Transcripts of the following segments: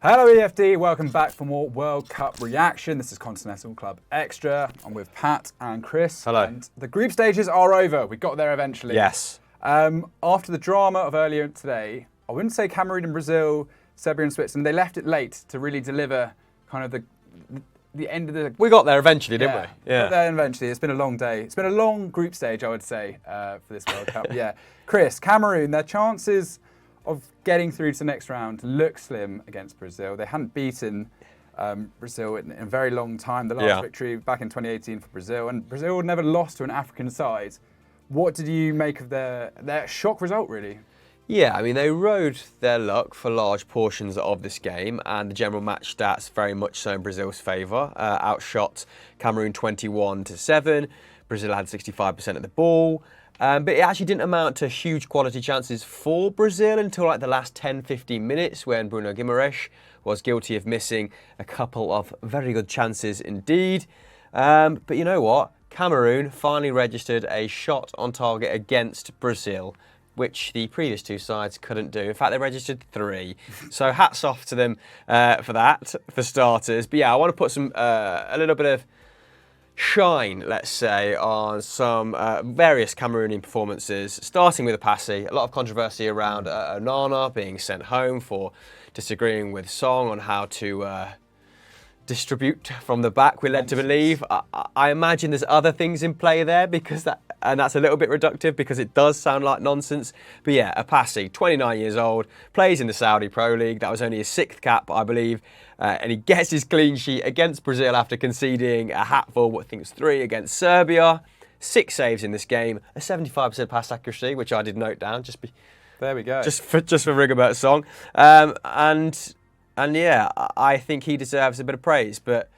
Hello EFD, welcome back for more World Cup reaction. This is Continental Club Extra. I'm with Pat and Chris. Hello. And the group stages are over. We got there eventually. Yes. After the drama of earlier today, I wouldn't say Cameroon and Brazil, Serbia and Switzerland, they left it late to really deliver kind of the end of the... We got there eventually, didn't we? Yeah. Got there eventually. It's been a long day. It's been a long group stage, I would say, for this World Cup. Yeah. Chris, Cameroon, their chances of getting through to the next round look slim against Brazil. They hadn't beaten Brazil in a very long time. The last victory back in 2018 for Brazil, and Brazil never lost to an African side. What did you make of their shock result, really? Yeah, I mean, they rode their luck for large portions of this game, and the general match stats very much so in Brazil's favour. Outshot Cameroon 21-7. Brazil had 65% of the ball. But it actually didn't amount to huge quality chances for Brazil until like the last 10-15 minutes when Bruno Guimaraes was guilty of missing a couple of very good chances indeed. But you know what? Cameroon finally registered a shot on target against Brazil, which the previous two sides couldn't do. In fact, they registered 3. So hats off to them for that, for starters. But yeah, I want to put some a little bit of shine, let's say, on some various Cameroonian performances, starting with Apassi. A lot of controversy around Onana being sent home for disagreeing with Song on how to distribute from the back, we're led to believe. I imagine there's other things in play there, and that's a little bit reductive because it does sound like nonsense. But yeah, Apassi, 29 years old, plays in the Saudi Pro League. That was only his 6th cap, I believe. And he gets his clean sheet against Brazil after conceding a hatful, I think it's 3 against Serbia. 6 saves in this game, a 75% pass accuracy, which I did note down. There we go. Just for Rigobert's Song. And yeah, I think he deserves a bit of praise. But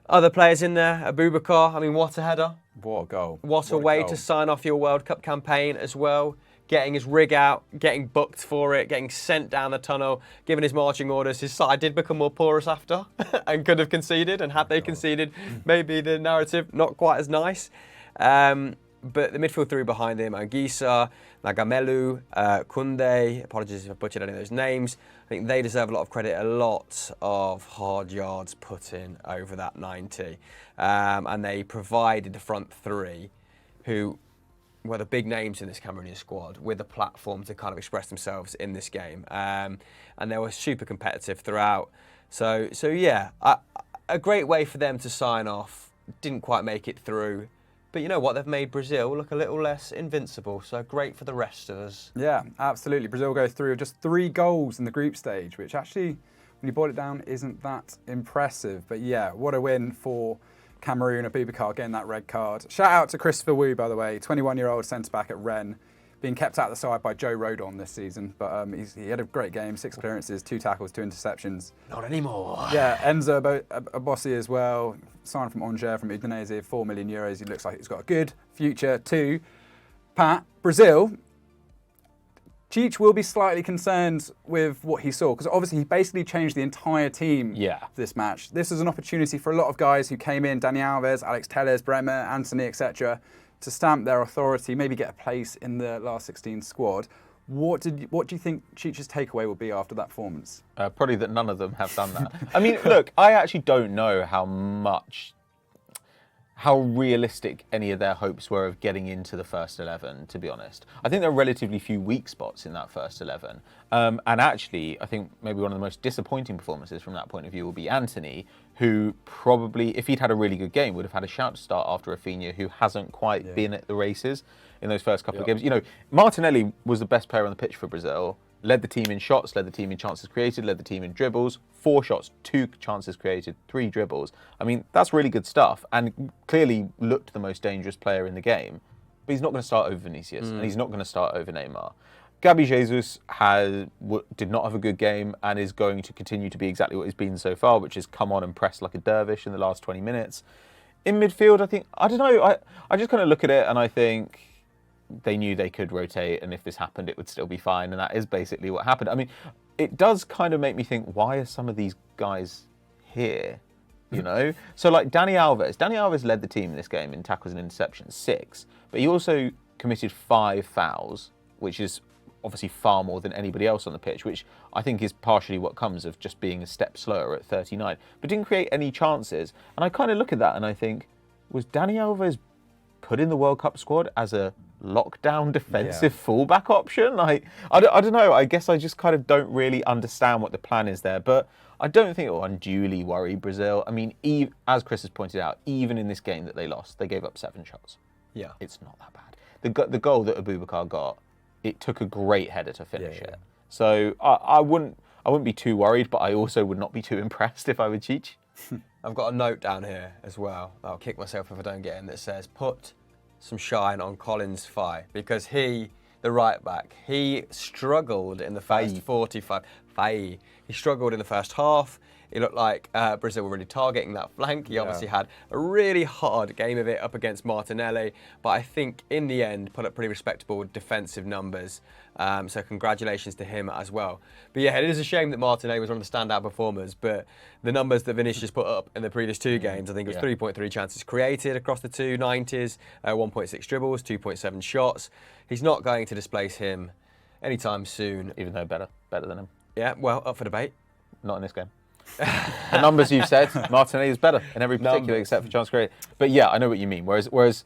other players in there, Aboubakar, I mean, what a header. What a goal. What a way to sign off your World Cup campaign as well. Getting his rig out, getting booked for it, getting sent down the tunnel, given his marching orders. His side did become more porous after and could have conceded. And had they conceded, maybe the narrative not quite as nice. But the midfield 3 behind him, Anguissa, Nagamelu, Koundé, apologies if I butchered any of those names. I think they deserve a lot of credit, a lot of hard yards put in over that 90. And they provided the front 3, who were the big names in this Cameroonian squad, with a platform to kind of express themselves in this game. And they were super competitive throughout. So yeah, a great way for them to sign off. Didn't quite make it through. But you know what? They've made Brazil look a little less invincible. So great for the rest of us. Yeah, absolutely. Brazil go through just 3 goals in the group stage, which actually, when you boil it down, isn't that impressive. But yeah, what a win for Cameroon. Aboubakar getting that red card. Shout out to Christopher Wu, by the way, 21-year-old centre-back at Rennes, being kept out of the side by Joe Rodon this season. But he had a great game, 6 clearances, 2 tackles, 2 interceptions. Not anymore. Yeah, Enzo Abossi as well, signed from Angers, from Udinese, €4 million. He looks like he's got a good future too. Pat, Brazil, Cheech will be slightly concerned with what he saw, because obviously he basically changed the entire team for this match. This is an opportunity for a lot of guys who came in, Dani Alves, Alex Telles, Bremer, Anthony, etc., to stamp their authority, maybe get a place in the last 16 squad. What do you think Cheech's takeaway will be after that performance? Probably that none of them have done that. I mean, look, I actually don't know how realistic any of their hopes were of getting into the first 11, to be honest. I think there are relatively few weak spots in that first 11. And actually, I think maybe one of the most disappointing performances from that point of view will be Anthony, who probably, if he'd had a really good game, would have had a shout to start after Rafinha, who hasn't quite been at the races in those first couple of games. You know, Martinelli was the best player on the pitch for Brazil, led the team in shots, led the team in chances created, led the team in dribbles, 4 shots, 2 chances created, 3 dribbles. I mean, that's really good stuff, and clearly looked the most dangerous player in the game. But he's not going to start over Vinicius, and he's not going to start over Neymar. Gabi Jesus did not have a good game and is going to continue to be exactly what he's been so far, which is come on and press like a dervish in the last 20 minutes. In midfield, I don't know, I just kind of look at it and I think they knew they could rotate, and if this happened, it would still be fine. And that is basically what happened. I mean, it does kind of make me think, why are some of these guys here? You know? So like Dani Alves led the team in this game in tackles and interceptions, 6. But he also committed 5 fouls, which is obviously far more than anybody else on the pitch, which I think is partially what comes of just being a step slower at 39, but didn't create any chances. And I kind of look at that and I think, was Dani Alves put in the World Cup squad as a lockdown defensive fullback option? I don't know. I guess I just kind of don't really understand what the plan is there, but I don't think it will unduly worry Brazil. I mean, as Chris has pointed out, even in this game that they lost, they gave up 7 shots. Yeah. It's not that bad. The goal that Aboubakar got, it took a great header to finish it. So I wouldn't be too worried, but I also would not be too impressed if I were Cheech. I've got a note down here as well. I'll kick myself if I don't get in, that says, put some shine on Collins Fye, because he, the right back, he struggled in the first 45. He struggled in the first half. It looked like Brazil were really targeting that flank. He obviously had a really hard game of it up against Martinelli, but I think in the end put up pretty respectable defensive numbers. So congratulations to him as well. But yeah, it is a shame that Martinelli was one of the standout performers, but the numbers that Vinicius put up in the previous 2 games, I think it was 3.3 chances created across the 2 90s, 1.6 dribbles, 2.7 shots. He's not going to displace him anytime soon. Even though better than him. Yeah, well, up for debate. Not in this game. The numbers you've said, Martinelli is better in every particular except for chance created. But yeah, I know what you mean. Whereas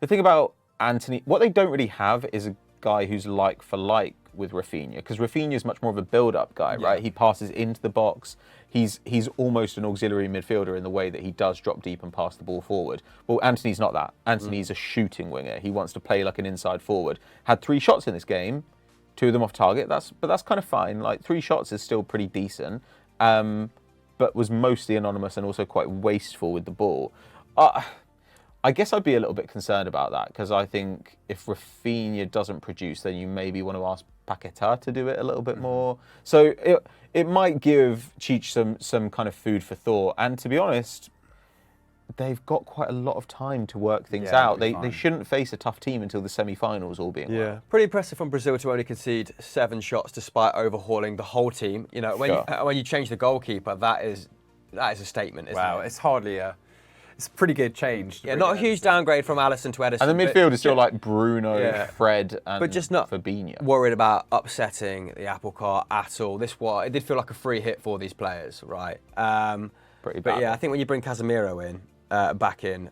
the thing about Antony, what they don't really have is a guy who's like for like with Rafinha, because Rafinha is much more of a build-up guy, right? He passes into the box. He's almost an auxiliary midfielder in the way that he does drop deep and pass the ball forward. Well, Antony's not that. Antony's a shooting winger. He wants to play like an inside forward. Had 3 shots in this game, 2 of them off target. But that's kind of fine. Like 3 shots is still pretty decent. But was mostly anonymous and also quite wasteful with the ball. I guess I'd be a little bit concerned about that, because I think if Rafinha doesn't produce, then you maybe want to ask Paquetá to do it a little bit more. So it might give Cheech some kind of food for thought. And to be honest, they've got quite a lot of time to work things out. They shouldn't face a tough team until the semi-finals, all being well. Pretty impressive from Brazil to only concede 7 shots despite overhauling the whole team. You know, when you change the goalkeeper, that is a statement, isn't it? Wow, it's hardly it's a pretty good change. Yeah, not a huge downgrade from Alisson to Ederson. And the midfield is still like Bruno, Fred, and but just not Fabinho. Worried about upsetting the apple cart at all. It did feel like a free hit for these players, right? Pretty bad. But yeah, I think when you bring Casemiro back in,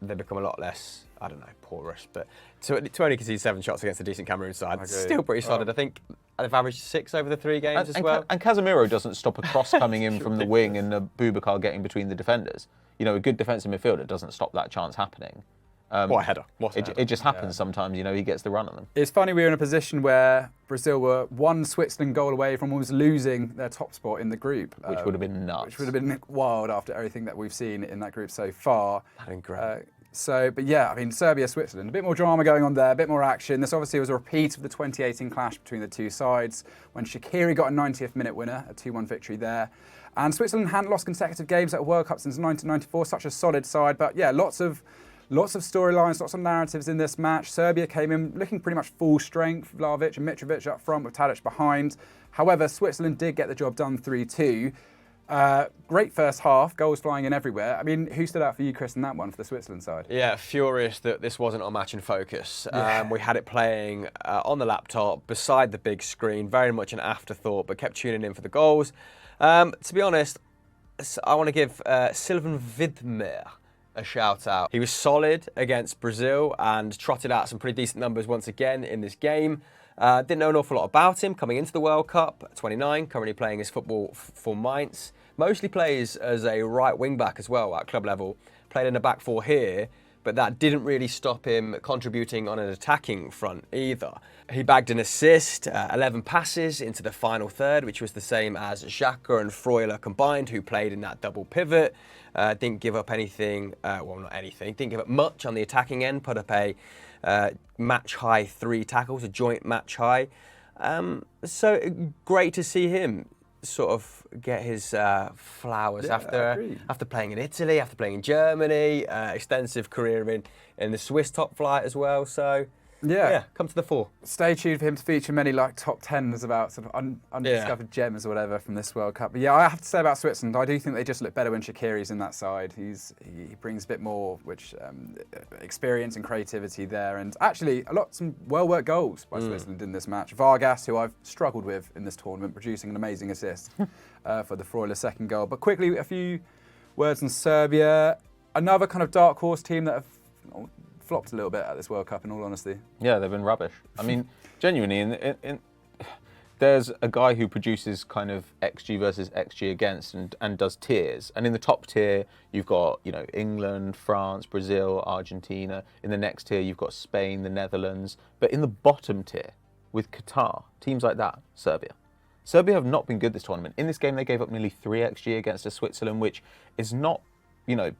they become a lot less, I don't know, porous. But to only concede 7 shots against a decent Cameroon side, it's still pretty solid. I think they've averaged 6 over the 3 games as well. And Casemiro doesn't stop a cross coming in from the wing and Aboubakar getting between the defenders. You know, a good defensive midfielder doesn't stop that chance happening. What a header. It just happens sometimes, you know, he gets the run on them. It's funny we're in a position where Brazil were 1 Switzerland goal away from almost losing their top spot in the group. Which would have been nuts. Which would have been wild after everything that we've seen in that group so far. That'd been great. But yeah, I mean, Serbia, Switzerland, a bit more drama going on there, a bit more action. This obviously was a repeat of the 2018 clash between the 2 sides when Shaqiri got a 90th minute winner, a 2-1 victory there. And Switzerland hadn't lost consecutive games at a World Cup since 1994, such a solid side. But yeah, lots of storylines, lots of narratives in this match. Serbia came in looking pretty much full strength, Vlahovic and Mitrovic up front with Tadic behind. However, Switzerland did get the job done 3-2. Great first half, goals flying in everywhere. I mean, who stood out for you, Chris, in that one for the Switzerland side? Yeah, furious that this wasn't on Match in Focus. We had it playing on the laptop beside the big screen, very much an afterthought, but kept tuning in for the goals. To be honest, I want to give Sylvain Widmer a shout out. He was solid against Brazil and trotted out some pretty decent numbers once again in this game. Didn't know an awful lot about him coming into the World Cup, 29, currently playing his football for Mainz. Mostly plays as a right wing back as well at club level. Played in a back 4 here, but that didn't really stop him contributing on an attacking front either. He bagged an assist, 11 passes into the final third, which was the same as Xhaka and Freuler combined, who played in that double pivot. Didn't give up anything, not anything, didn't give up much on the attacking end, put up a match high 3 tackles, a joint match high. So great to see him sort of get his flowers after playing in Italy, after playing in Germany, extensive career in the Swiss top flight as well. So Yeah. Come to the fore. Stay tuned for him to feature many like top 10s about sort of undiscovered gems or whatever from this World Cup. But yeah, I have to say about Switzerland, I do think they just look better when Shaqiri's in that side. He brings a bit more experience and creativity there, and actually some well-worked goals by Switzerland in this match. Vargas, who I've struggled with in this tournament, producing an amazing assist for the Freuler second goal. But quickly, a few words on Serbia, another kind of dark horse team that have flopped a little bit at this World Cup, in all honesty. Yeah, they've been rubbish. I mean, genuinely, there's a guy who produces kind of XG versus XG against and does tiers. And in the top tier, you've got, England, France, Brazil, Argentina. In the next tier, you've got Spain, the Netherlands. But in the bottom tier, with Qatar, teams like that, Serbia. Serbia have not been good this tournament. In this game, they gave up nearly 3 XG against a Switzerland, which is not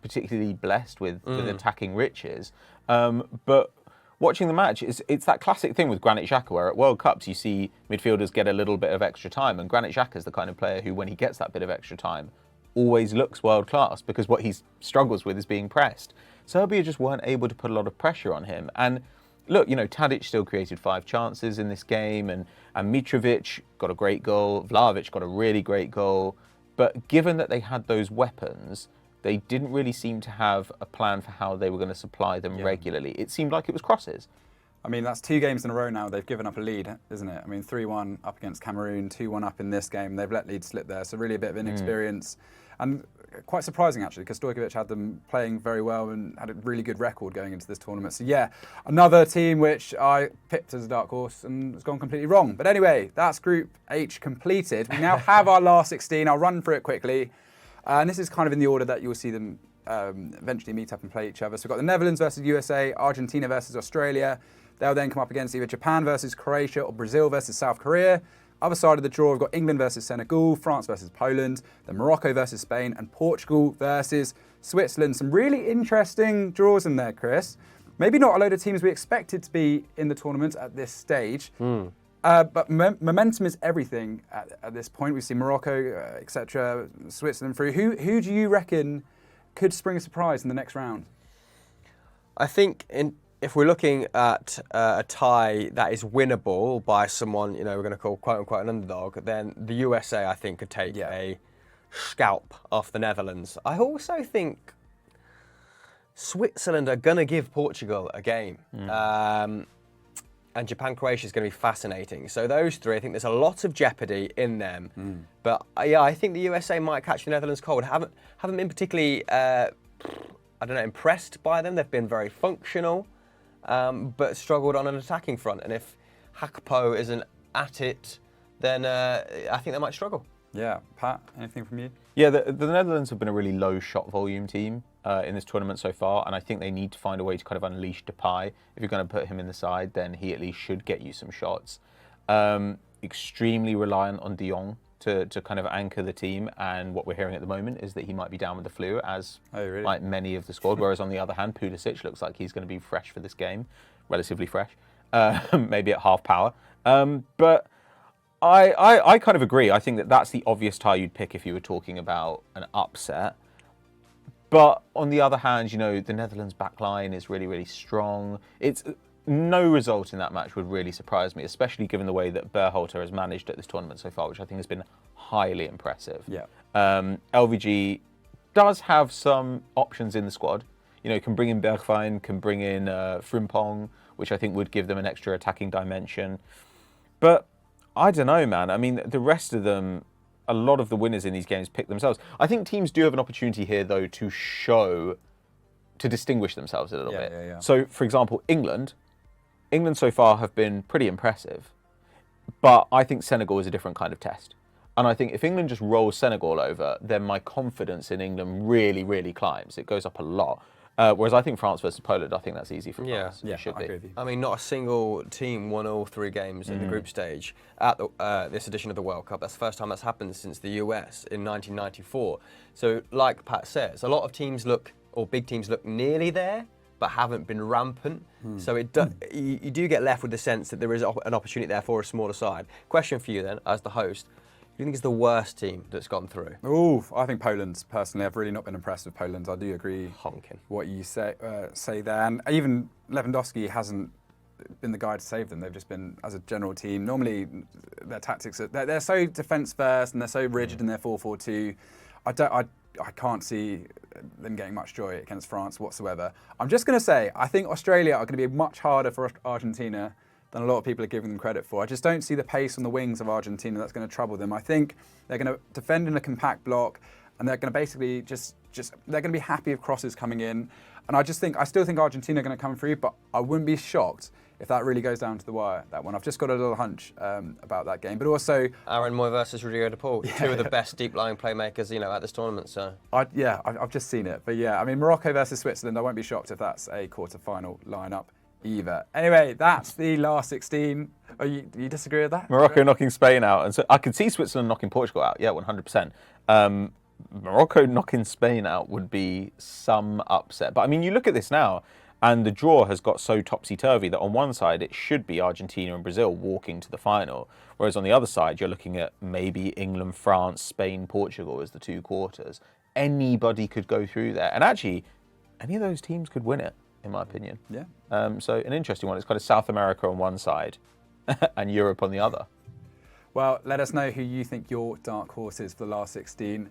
particularly blessed with attacking riches. But watching the match, it's that classic thing with Granit Xhaka, where at World Cups you see midfielders get a little bit of extra time, and Granit Xhaka is the kind of player who, when he gets that bit of extra time, always looks world class, because what he struggles with is being pressed. Serbia just weren't able to put a lot of pressure on him. And look, Tadic still created 5 chances in this game, and Mitrovic got a great goal, Vlahovic got a really great goal. But given that they had those weapons, they didn't really seem to have a plan for how they were going to supply them regularly. It seemed like it was crosses. I mean, that's 2 games in a row now they've given up a lead, isn't it? I mean, 3-1 up against Cameroon, 2-1 up in this game. They've let leads slip there, so really a bit of inexperience. And quite surprising, actually, because Stojkovic had them playing very well and had a really good record going into this tournament. So yeah, another team which I picked as a dark horse and has gone completely wrong. But anyway, that's Group H completed. We now have our last 16. I'll run through it quickly. And this is kind of in the order that you'll see them eventually meet up and play each other. So we've got the Netherlands versus USA, Argentina versus Australia. They'll then come up against either Japan versus Croatia or Brazil versus South Korea. Other side of the draw, we've got England versus Senegal, France versus Poland, then Morocco versus Spain, and Portugal versus Switzerland. Some really interesting draws in there, Chris. Maybe not a load of teams we expected to be in the tournament at this stage. But momentum is everything at this point. We've seen Morocco, etc., Switzerland through. Who do you reckon could spring a surprise in the next round? I think if we're looking at a tie that is winnable by someone, we're going to call quote-unquote an underdog, then the USA, I think, could take a scalp off the Netherlands. I also think Switzerland are going to give Portugal a game. And Japan-Croatia is going to be fascinating. So those 3, I think there's a lot of jeopardy in them. But yeah, I think the USA might catch the Netherlands cold. Haven't been particularly, impressed by them. They've been very functional, but struggled on an attacking front. And if Hakpo isn't at it, then I think they might struggle. Yeah, Pat, anything from you? Yeah, the Netherlands have been a really low shot volume team in this tournament so far, and I think they need to find a way to kind of unleash Depay. If you're going to put him in the side, then he at least should get you some shots. Extremely reliant on De Jong to kind of anchor the team, and what we're hearing at the moment is that he might be down with the flu, as like many of the squad, whereas on the other hand, Pulisic looks like he's going to be fresh for this game, relatively fresh, maybe at half power. But I kind of agree. I think that that's the obvious tie you'd pick if you were talking about an upset. But on the other hand, the Netherlands backline is really, really strong. It's no result in that match would really surprise me, especially given the way that Berhalter has managed at this tournament so far, which I think has been highly impressive. Yeah. LVG does have some options in the squad. Can bring in Bergwijn, can bring in Frimpong, which I think would give them an extra attacking dimension. But I don't know, man. I mean, the rest of them, a lot of the winners in these games pick themselves. I think teams do have an opportunity here, though, to distinguish themselves a little bit. Yeah. So, for example, England so far have been pretty impressive, but I think Senegal is a different kind of test. And I think if England just rolls Senegal over, then my confidence in England really, really climbs. It goes up a lot. Whereas I think France versus Poland, I think that's easy for France. Yeah, it should I be. agree with you. I mean, not a single team won all 3 games in the group stage at this edition of the World Cup. That's the first time that's happened since the US in 1994. So, like Pat says, a lot of teams big teams look nearly there, but haven't been rampant. So you do get left with the sense that there is an opportunity there for a smaller side. Question for you then, as the host. Who do you think is the worst team that's gone through? I think Poland, personally. I've really not been impressed with Poland. I do agree Honking. what you say there. And even Lewandowski hasn't been the guy to save them. They've just been, as a general team, normally their tactics, they're so defence first and they're so rigid in their 4-4-2. I can't see them getting much joy against France whatsoever. I'm just going to say, I think Australia are going to be much harder for Argentina than a lot of people are giving them credit for. I just don't see the pace on the wings of Argentina that's going to trouble them. I think they're going to defend in a compact block, and they're going to basically just they're going to be happy with crosses coming in. And I still think Argentina are going to come through, but I wouldn't be shocked if that really goes down to the wire, that one. I've just got a little hunch about that game. But also... Aaron Moy versus Rodrigo de Paul, two of the best deep-lying playmakers, at this tournament. So I've just seen it. But yeah, I mean, Morocco versus Switzerland, I won't be shocked if that's a quarter-final lineup either. Anyway, that's the last 16. Oh, you disagree with that? Morocco knocking Spain out. And so I could see Switzerland knocking Portugal out. Yeah, 100%. Morocco knocking Spain out would be some upset. But I mean, you look at this now, and the draw has got so topsy-turvy that on one side it should be Argentina and Brazil walking to the final, whereas on the other side you're looking at maybe England, France, Spain, Portugal as the two quarters. Anybody could go through there, and actually any of those teams could win it, in my opinion. Yeah. So an interesting one. It's kind of South America on one side and Europe on the other. Well, let us know who you think your dark horse is for the last 16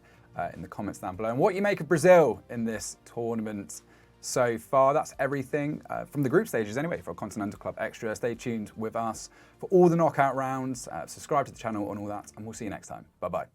in the comments down below, and what you make of Brazil in this tournament so far. That's everything from the group stages anyway for Continental Club Extra. Stay tuned with us for all the knockout rounds. Subscribe to the channel and all that, and we'll see you next time. Bye-bye.